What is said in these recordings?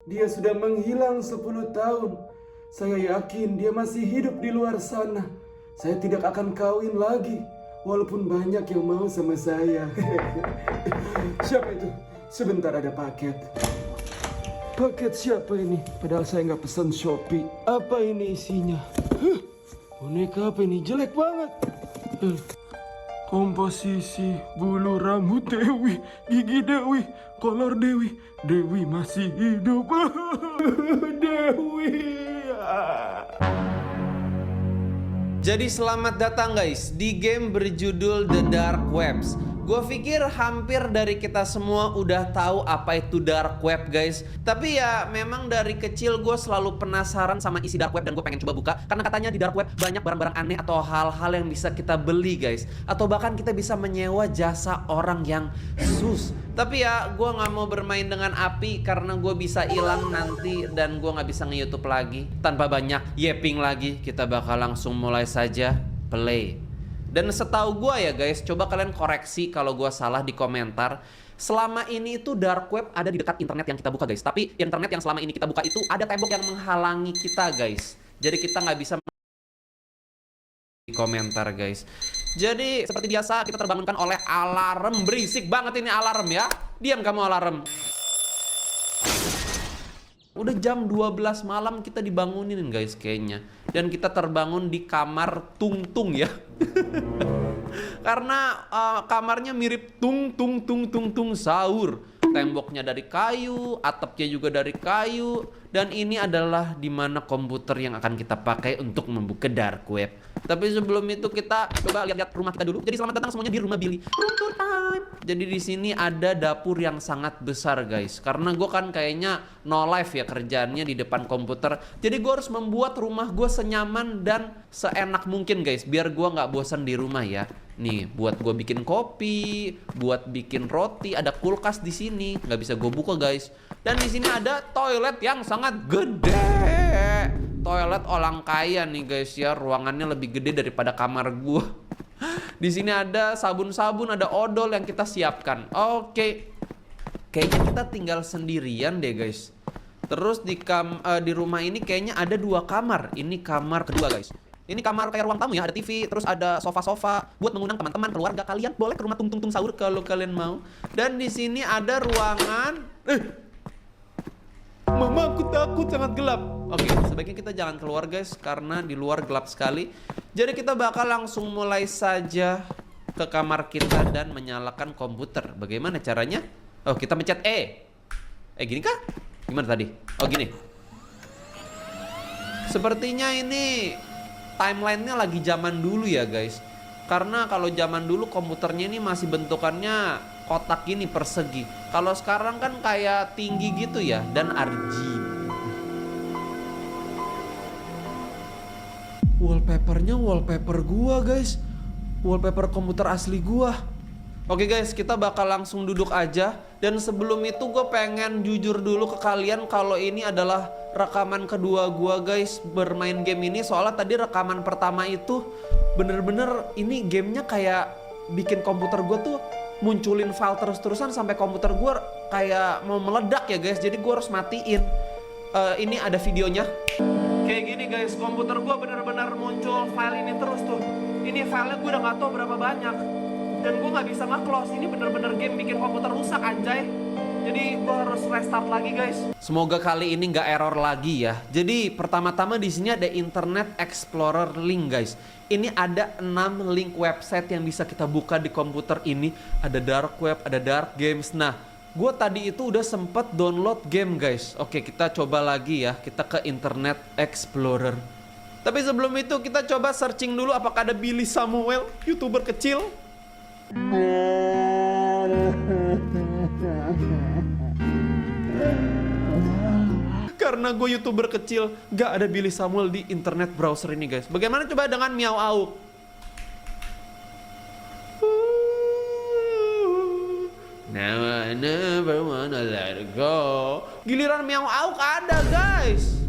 Dia sudah menghilang 10 tahun. Saya yakin dia masih hidup di luar sana. Saya tidak akan kawin lagi, walaupun banyak yang mau sama saya. Siapa itu? Sebentar, ada paket. Paket siapa ini? Padahal saya nggak pesan Shopee. Apa ini isinya? Boneka apa ini? Jelek banget. Komposisi bulu rambut Dewi, gigi Dewi, kolor Dewi, Dewi masih hidup. Dewi. Jadi selamat datang guys di game berjudul The Dark Webs. Gue pikir hampir dari kita semua udah tahu apa itu dark web guys. Tapi ya memang dari kecil gue selalu penasaran sama isi dark web dan gue pengen coba buka. Karena katanya di dark web banyak barang-barang aneh atau hal-hal yang bisa kita beli guys. Atau bahkan kita bisa menyewa jasa orang yang sus. Tapi ya gue gak mau bermain dengan api karena gue bisa hilang nanti dan gue gak bisa nge-YouTube lagi. Tanpa banyak yeping lagi, kita bakal langsung mulai saja play. Dan setahu gue ya guys, coba kalian koreksi kalau gue salah di komentar. Selama ini itu dark web ada di dekat internet yang kita buka guys. Tapi internet yang selama ini kita buka itu ada tembok yang menghalangi kita guys. Jadi kita nggak bisa di komentar guys. Jadi seperti biasa kita terbangunkan oleh alarm. Berisik banget ini alarm ya. Diam kamu alarm. Udah jam 12 malam kita dibangunin guys kayaknya. Dan kita terbangun di kamar Tung Tung ya. Karena kamarnya mirip tung tung tung tung tung sahur. Temboknya dari kayu, atapnya juga dari kayu. Dan ini adalah dimana komputer yang akan kita pakai untuk membuka dark web. Tapi sebelum itu kita coba lihat-lihat rumah kita dulu. Jadi selamat datang semuanya di rumah Billy. Room time. Jadi di sini ada dapur yang sangat besar guys. Karena gue kan kayaknya no life ya kerjaannya di depan komputer. Jadi gue harus membuat rumah gue senyaman dan seenak mungkin guys. Biar gue nggak bosan di rumah ya. Nih buat gue bikin kopi, buat bikin roti, ada kulkas di sini. Nggak bisa gue buka guys. Dan di sini ada toilet yang sangat gede. Toilet orang kaya nih guys ya. Ruangannya lebih gede daripada kamar gue. Di sini ada sabun-sabun, ada odol yang kita siapkan. Oke. Kayaknya kita tinggal sendirian deh guys. Terus di rumah ini kayaknya ada 2 kamar. Ini kamar kedua guys. Ini kamar kayak ruang tamu ya, ada TV, terus ada sofa-sofa buat mengundang teman-teman, keluarga kalian. Boleh ke rumah Tung Tung Tung sahur kalau kalian mau. Dan di sini ada ruangan. Mama, aku takut, sangat gelap. Oke, sebaiknya kita jangan keluar guys, karena di luar gelap sekali. Jadi kita bakal langsung mulai saja ke kamar kita dan menyalakan komputer. Bagaimana caranya? Oh, kita mencet E. Gini kah? Gimana tadi? Oh, gini. Sepertinya ini timelinenya lagi zaman dulu ya guys. Karena kalau zaman dulu komputernya ini masih bentukannya kotak gini, persegi. Kalau sekarang kan kayak tinggi gitu ya, dan RGB. Wallpapernya wallpaper gua guys. Wallpaper komputer asli gua. Oke guys, kita bakal langsung duduk aja. Dan sebelum itu gue pengen jujur dulu ke kalian kalau ini adalah rekaman kedua gue guys bermain game ini. Soalnya tadi rekaman pertama itu bener-bener ini gamenya kayak bikin komputer gue tuh munculin file terus-terusan sampai komputer gue kayak mau meledak ya guys. Jadi gue harus matiin. Ini ada videonya. Kayak gini guys, komputer gue bener-bener muncul file ini terus tuh. Ini filenya gue udah gak tau berapa banyak. Dan gue nggak bisa nge-close. Ini bener-bener game bikin komputer rusak anjay. Jadi gue harus restart lagi guys. Semoga kali ini nggak error lagi ya. Jadi pertama-tama di sini ada Internet Explorer link guys. Ini ada 6 link website yang bisa kita buka di komputer ini. Ada dark web, ada dark games. Nah, gue tadi itu udah sempet download game guys. Oke, kita coba lagi ya. Kita ke Internet Explorer. Tapi sebelum itu kita coba searching dulu apakah ada Billy Samuel, YouTuber kecil. Karena gue YouTuber kecil, gak ada Billy Samuel di internet browser ini guys. Bagaimana coba dengan Meow Auk? Now I never wanna let it go. Giliran Meow Auk ada guys.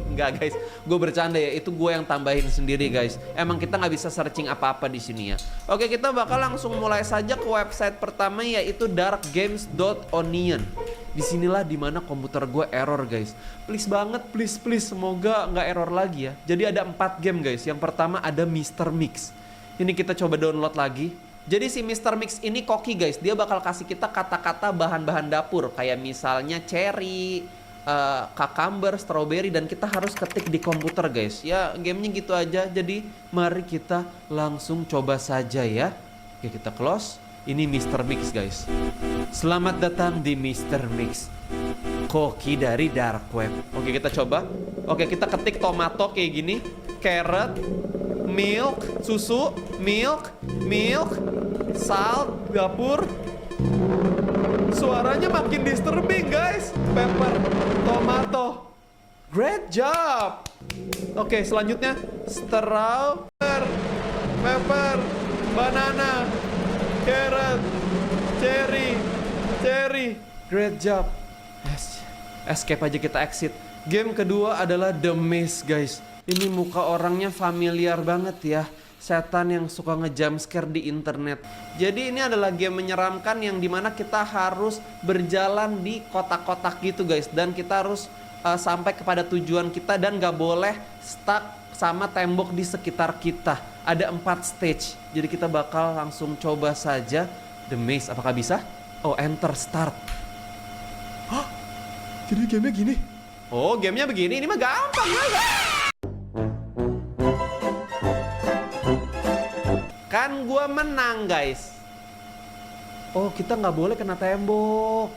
Enggak guys, gue bercanda ya. Itu gue yang tambahin sendiri guys. Emang kita nggak bisa searching apa-apa di sini ya. Oke, kita bakal langsung mulai saja ke website pertama yaitu darkgames.onion. Disinilah dimana komputer gue error guys. Please banget, please semoga nggak error lagi ya. Jadi ada 4 game guys. Yang pertama ada Mr. Mix. Ini kita coba download lagi. Jadi si Mr. Mix ini koki guys. Dia bakal kasih kita kata-kata bahan-bahan dapur. Kayak misalnya cherry, cucumber, strawberry. Dan kita harus ketik di komputer guys. Ya gamenya gitu aja. Jadi mari kita langsung coba saja ya. Oke, kita close. Ini Mr. Mix guys. Selamat datang di Mr. Mix, koki dari dark web. Oke, kita coba. Oke, kita ketik tomato kayak gini, carrot, milk, susu, milk, salt, dapur. Suaranya makin disturbing guys. Pepper, tomato. Great job. Oke, selanjutnya strawberry, pepper, banana, carrot, cherry. Great job. Escape aja, kita exit. Game kedua adalah The Maze guys. Ini muka orangnya familiar banget ya. Setan yang suka nge-jump scare di internet. Jadi ini adalah game menyeramkan yang dimana kita harus berjalan di kotak-kotak gitu guys. Dan kita harus sampai kepada tujuan kita dan gak boleh stuck sama tembok di sekitar kita. Ada 4 stage. Jadi kita bakal langsung coba saja The Maze. Apakah bisa? Oh, enter, start. Hah? Jadi gamenya gini? Oh, gamenya begini. Ini mah gampang guys. Kan gua menang guys. Oh, kita nggak boleh kena tembok.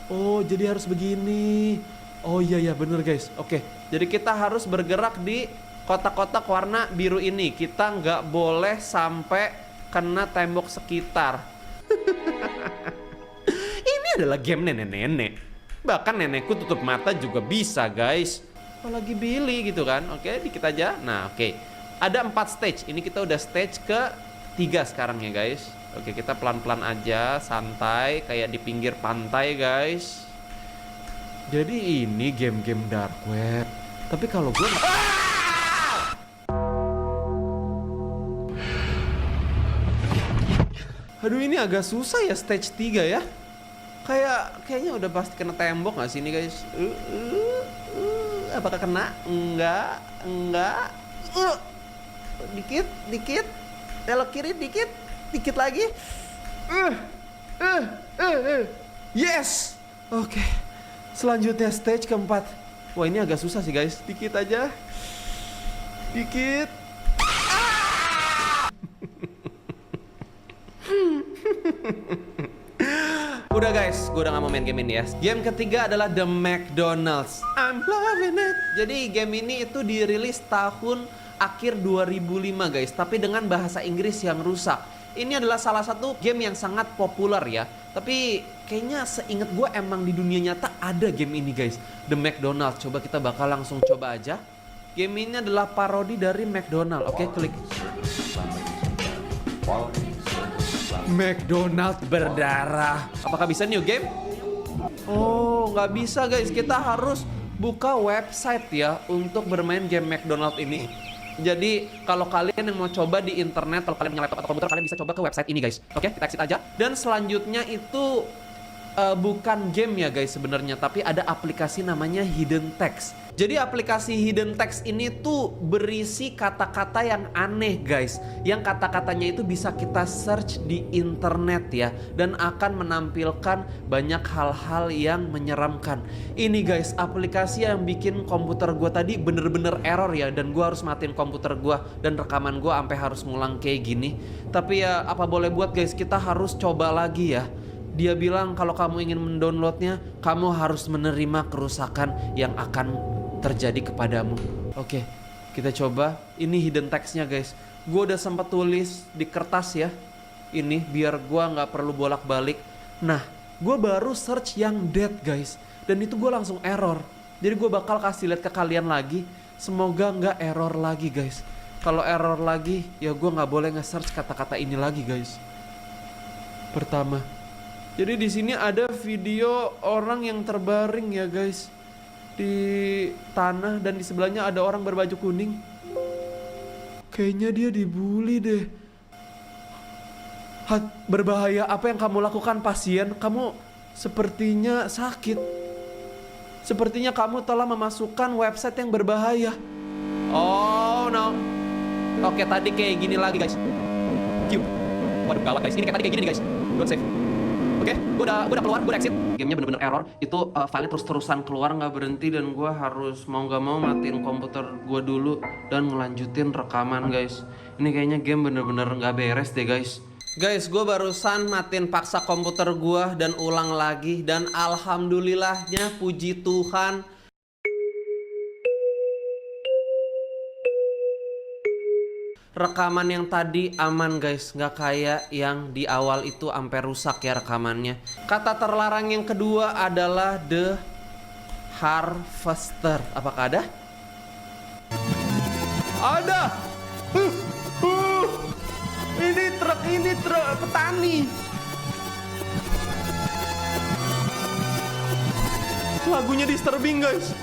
Oh, jadi harus begini. Oh iya bener guys. Oke, jadi kita harus bergerak di kotak-kotak warna biru ini. Kita nggak boleh sampai kena tembok sekitar. Ini adalah game nenek-nenek. Bahkan nenekku tutup mata juga bisa guys. Apalagi Billy gitu kan. Oke, dikit aja. Nah oke, ada 4 stage. Ini kita udah stage ke-3 sekarang ya guys. Oke, kita pelan-pelan aja, santai, kayak di pinggir pantai guys. Jadi ini game-game dark web. Tapi kalau gue aduh, ini agak susah ya stage 3 ya. Kayaknya udah pasti kena tembok gak sih ini guys? Apakah kena? Enggak. Dikit. Belok kiri dikit lagi. Yes. Oke. Selanjutnya stage keempat. Wah, ini agak susah sih guys. Dikit aja. Dikit. Udah guys, gue udah gak mau main game ini ya. Game ketiga adalah The McDonald's. I'm loving it. Jadi game ini itu dirilis tahun akhir 2005 guys, tapi dengan bahasa Inggris yang rusak. Ini adalah salah satu game yang sangat populer ya. Tapi kayaknya seinget gue emang di dunia nyata ada game ini guys, The McDonald's. Coba kita bakal langsung coba aja. Game ini adalah parodi dari McDonald's. Oke, klik. McDonald's berdarah. Apakah bisa new game? Oh, nggak bisa guys. Kita harus buka website ya untuk bermain game McDonald's ini. Jadi kalau kalian yang mau coba di internet, kalau kalian punya laptop atau komputer, kalian bisa coba ke website ini guys. Oke, kita exit aja. Dan selanjutnya itu bukan game ya guys sebenarnya, tapi ada aplikasi namanya Hidden Text. Jadi aplikasi Hidden Text ini tuh berisi kata-kata yang aneh guys. Yang kata-katanya itu bisa kita search di internet ya. Dan akan menampilkan banyak hal-hal yang menyeramkan. Ini guys, aplikasi yang bikin komputer gue tadi bener-bener error ya. Dan gue harus matiin komputer gue dan rekaman gue sampai harus ngulang kayak gini. Tapi ya apa boleh buat guys, kita harus coba lagi ya. Dia bilang kalau kamu ingin mendownloadnya, kamu harus menerima kerusakan yang akan terjadi kepadamu. Oke, kita coba. Ini hidden text-nya guys. Gue udah sempat tulis di kertas ya. Ini biar gue gak perlu bolak-balik. Nah, gue baru search yang dead guys. Dan itu gue langsung error. Jadi gue bakal kasih lihat ke kalian lagi. Semoga gak error lagi guys. Kalau error lagi, ya gue gak boleh nge-search kata-kata ini lagi guys. Pertama, jadi di sini ada video orang yang terbaring ya guys di tanah, dan di sebelahnya ada orang berbaju kuning. Kayaknya dia dibully deh. Berbahaya apa yang kamu lakukan pasien? Kamu Sepertinya sakit. Sepertinya kamu telah memasukkan website yang berbahaya. Oh no. Oke, tadi kayak gini lagi guys. Q. Waduh gawat guys, ini kayak tadi kayak gini nih guys. Don't save. Oke, gue udah keluar, gue exit. Gamenya bener-bener error. Itu filenya terus-terusan keluar nggak berhenti, dan gue harus mau nggak mau matiin komputer gue dulu dan ngelanjutin rekaman guys. Ini kayaknya game bener-bener nggak beres deh guys. Guys, gue barusan matiin paksa komputer gue dan ulang lagi, dan alhamdulillahnya puji Tuhan rekaman yang tadi aman guys, nggak kayak yang di awal itu sampai rusak ya rekamannya. Kata terlarang yang kedua adalah The Harvester. Apakah ada? Ada. Ini truk petani. Lagunya disturbing guys.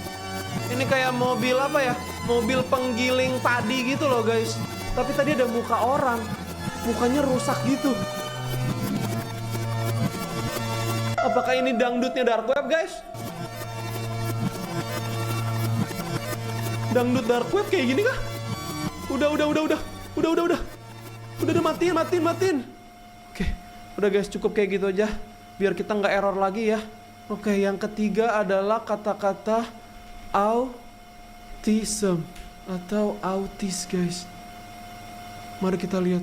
Ini kayak mobil apa ya? Mobil penggiling padi gitu loh guys. Tapi tadi ada muka orang. Mukanya rusak gitu. Apakah ini dangdutnya dark web guys? Dangdut dark web kayak gini kah? Udah matiin. Oke, udah guys, cukup kayak gitu aja. Biar kita nggak error lagi ya. Oke, yang ketiga adalah kata-kata autism atau autis guys. Mari kita lihat.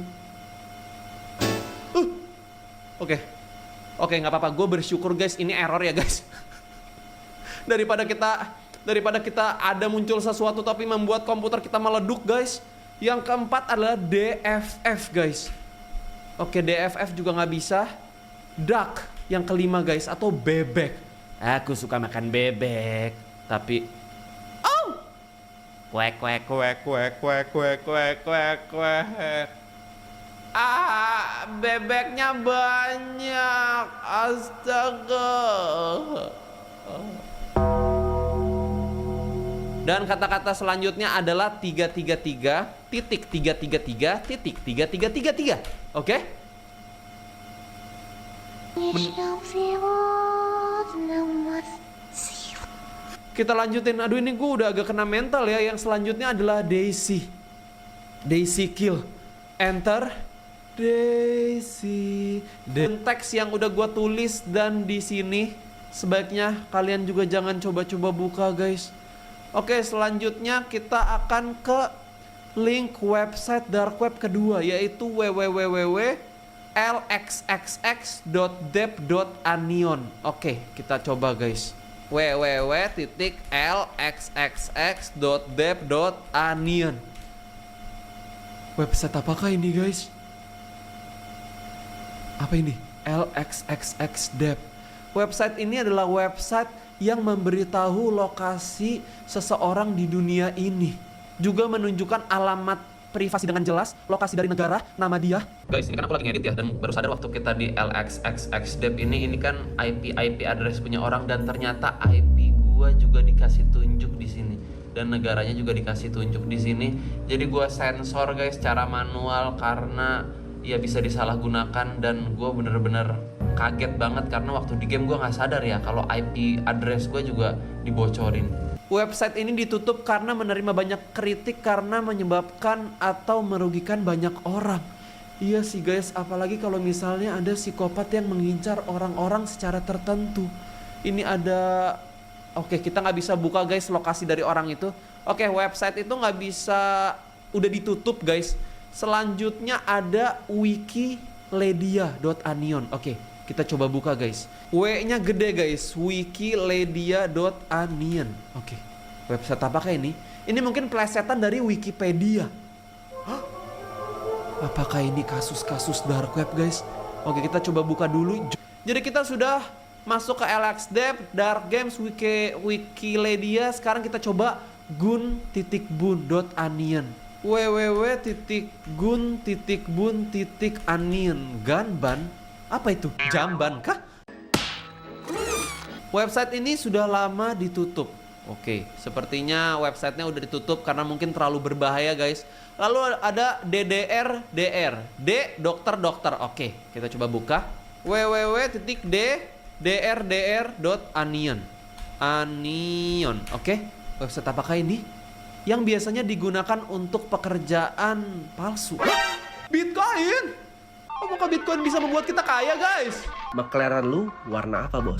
Oke, nggak apa-apa. Gue bersyukur guys, ini error ya guys. daripada kita ada muncul sesuatu tapi membuat komputer kita meleduk guys. Yang keempat adalah DFF guys. Oke, DFF juga nggak bisa. Duck yang kelima guys, atau bebek. Aku suka makan bebek, tapi kuek. Bebeknya banyak. Astaga. Dan kata-kata selanjutnya adalah 333.333.333. Oke? Kita lanjutin. Aduh, ini gue udah agak kena mental ya. Yang selanjutnya adalah Daisy kill. Enter Daisy. Dan teks yang udah gue tulis dan di sini sebaiknya kalian juga jangan coba-coba buka guys. Oke, selanjutnya kita akan ke link website dark web kedua, yaitu www.lxxx.dev.anion. Oke, kita coba guys. www.lxxx.dev.anion. Website apakah ini guys? Apa ini? LXXXDev. Website ini adalah website yang memberitahu lokasi seseorang di dunia ini. Juga menunjukkan alamat privasi dengan jelas, lokasi dari negara, nama dia. Guys, ini kan aku lagi ngedit ya, dan baru sadar waktu kita di LXXXDev ini kan IP address punya orang, dan ternyata IP gua juga dikasih tunjuk di sini. Dan negaranya juga dikasih tunjuk di sini. Jadi gua sensor guys secara manual karena ya bisa disalahgunakan, dan gua bener-bener kaget banget karena waktu di game gue nggak sadar ya kalau IP address gue juga dibocorin. Website ini ditutup karena menerima banyak kritik karena menyebabkan atau merugikan banyak orang. Iya sih guys, apalagi kalau misalnya ada psikopat yang mengincar orang-orang secara tertentu. Ini ada... Oke, kita nggak bisa buka guys lokasi dari orang itu. Oke, website itu nggak bisa, udah ditutup guys. Selanjutnya ada wikiledia.anion. Oke, kita coba buka guys. W-nya gede guys. wikiledia.anion. Oke. Website apakah ini? Ini mungkin plesetan dari Wikipedia. Hah? Apakah ini kasus-kasus dark web guys? Oke, kita coba buka dulu. Jadi kita sudah masuk ke LXDev, Dark Games, Wikiledia. Sekarang kita coba gun.bun.anion. www.gun.bun.anion. Gunban? Apa itu? Jamban kah? Website ini sudah lama ditutup. Oke, sepertinya websitenya udah ditutup karena mungkin terlalu berbahaya guys. Lalu ada DDR. D dokter. Oke, kita coba buka. www.d dr.anion. Anion, oke. Website apakah ini? Yang biasanya digunakan untuk pekerjaan palsu. Bitcoin! Apakah Bitcoin bisa membuat kita kaya, guys? McLaren lu warna apa, bos?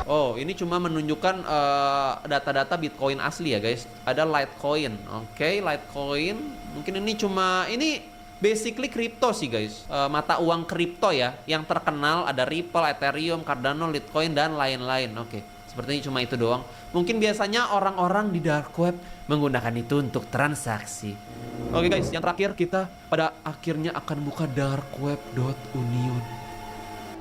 Oh, ini cuma menunjukkan data-data Bitcoin asli ya, guys. Ada Litecoin. Oke, Litecoin. Mungkin ini basically kripto sih, guys. Mata uang kripto ya. Yang terkenal ada Ripple, Ethereum, Cardano, Litecoin, dan lain-lain. Oke, sepertinya cuma itu doang. Mungkin biasanya orang-orang di dark web menggunakan itu untuk transaksi. Oke guys, yang terakhir kita pada akhirnya akan buka darkweb.union.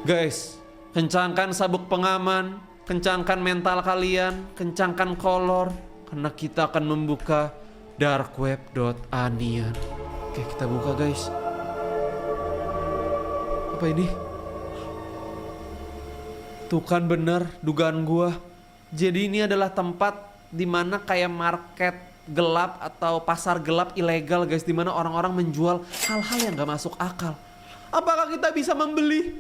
Guys, kencangkan sabuk pengaman, kencangkan mental kalian, kencangkan kolor, karena kita akan membuka darkweb.anion. Oke, kita buka guys. Apa ini? Tuh kan bener dugaan gua. Jadi ini adalah tempat dimana kayak market gelap atau pasar gelap ilegal guys, dimana orang-orang menjual hal-hal yang gak masuk akal. Apakah kita bisa membeli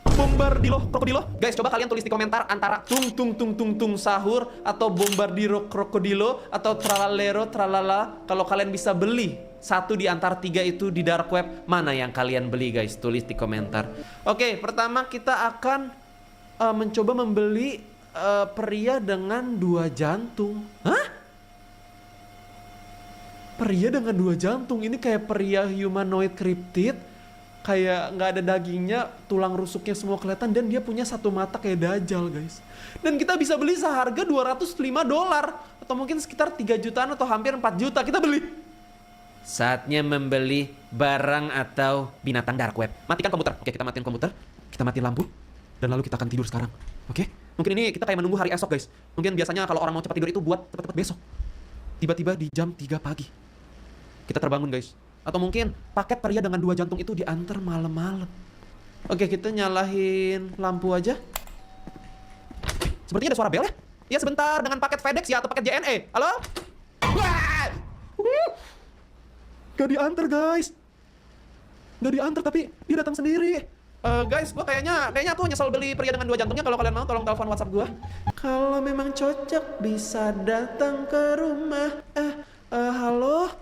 bombardilo krokodilo? Guys, coba kalian tulis di komentar antara tung sahur atau bombardiro krokodilo atau tralalero tralala. Kalau kalian bisa beli satu di antara tiga itu di dark web, mana yang kalian beli guys? Tulis di komentar. Oke, pertama kita akan mencoba membeli pria dengan 2 jantung. Hah? Pria dengan 2 jantung? Ini kayak pria humanoid cryptid. Kayak nggak ada dagingnya, tulang rusuknya semua kelihatan, dan dia punya 1 mata kayak Dajjal guys. Dan kita bisa beli seharga $205 atau mungkin sekitar 3 jutaan atau hampir 4 juta. Kita beli. Saatnya membeli barang atau binatang dark web. Matikan komputer. Oke, kita matiin komputer. Kita matiin lampu. Dan lalu kita akan tidur sekarang. Oke? Mungkin ini kita kayak menunggu hari esok guys. Mungkin biasanya kalau orang mau cepat tidur itu buat cepat-cepat besok. Tiba-tiba di jam 3 pagi kita terbangun guys. Atau mungkin paket pria dengan 2 jantung itu diantar malam-malam. Oke, kita nyalahin lampu aja. Sepertinya ada suara bel ya. Ya sebentar, dengan paket FedEx ya atau paket JNE. Halo? Wah! Gak diantar guys. Gak diantar tapi dia datang sendiri. Guys, gua kayaknya aku nyesel beli pria dengan 2 jantungnya. Kalau kalian mau tolong telepon WhatsApp gua. Kalau memang cocok bisa datang ke rumah. Halo?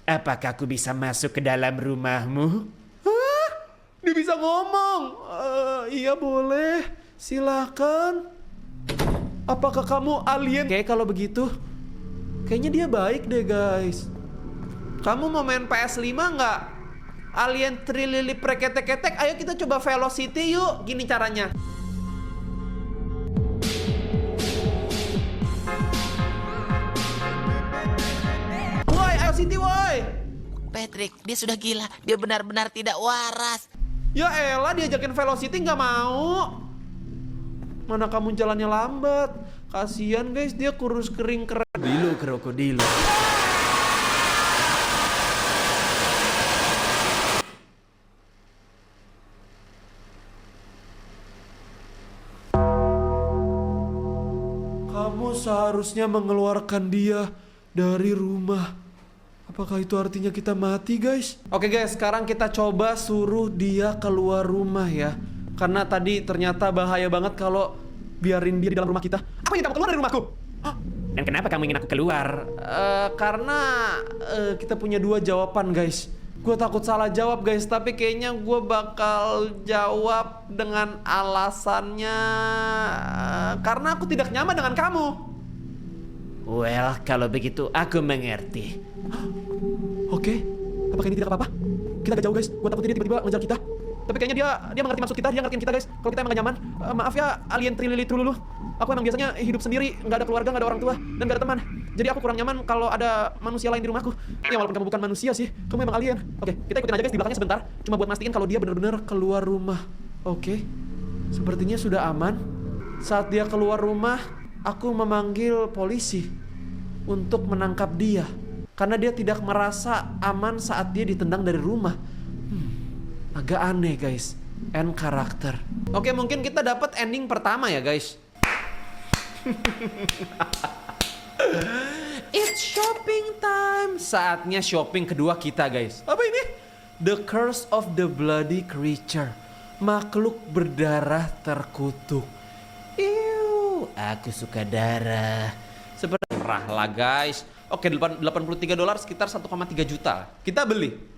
Apakah aku bisa masuk ke dalam rumahmu? Hah? Dia bisa ngomong. Iya boleh. Silakan. Apakah kamu alien? Oke, kalau begitu kayaknya dia baik deh guys. Kamu mau main PS5 nggak? Alien trilili preketek-ketek, ayo kita coba velocity yuk. Gini caranya. Woi, ayo City woi. Patrick, dia sudah gila. Dia benar-benar tidak waras. Ya elah, diajakin velocity nggak mau. Mana kamu jalannya lambat. Kasian guys, dia kurus kering keren. Krokodilo. Kamu seharusnya mengeluarkan dia dari rumah. Apakah itu artinya kita mati guys? Oke guys, sekarang kita coba suruh dia keluar rumah ya. Karena tadi ternyata bahaya banget kalau biarin dia di dalam rumah kita. Apa yang kamu keluar dari rumahku? Hah? Dan kenapa kamu ingin aku keluar? Karena kita punya 2 jawaban guys. Gue takut salah jawab guys, tapi kayaknya gue bakal jawab dengan alasannya karena aku tidak nyaman dengan kamu. Well, kalau begitu aku mengerti. Oke, apakah ini tidak apa-apa? Kita agak jauh guys, gue takut dia tiba-tiba ngejar kita. Tapi kayaknya dia mengerti maksud kita, dia ngertiin kita guys. Kalau kita emang gak nyaman, maaf ya alien trilili trululu. Aku emang biasanya hidup sendiri, gak ada keluarga, gak ada orang tua, dan gak ada teman. Jadi aku kurang nyaman kalau ada manusia lain di rumahku. Ya walaupun kamu bukan manusia sih, kamu emang alien. Oke, kita ikutin aja guys di belakangnya sebentar. Cuma buat mastiin kalau dia benar-benar keluar rumah. Oke, sepertinya sudah aman. Saat dia keluar rumah, aku memanggil polisi untuk menangkap dia. Karena dia tidak merasa aman saat dia ditendang dari rumah. Agak aneh guys. End karakter. Oke, mungkin kita dapat ending pertama ya guys. It's shopping time. Saatnya shopping kedua kita guys. Apa ini? The Curse of the Bloody Creature. makhluk berdarah terkutuk. Aku suka darah. Sebenarnya murah lah guys. Oke, $83 sekitar 1,3 juta. Kita beli.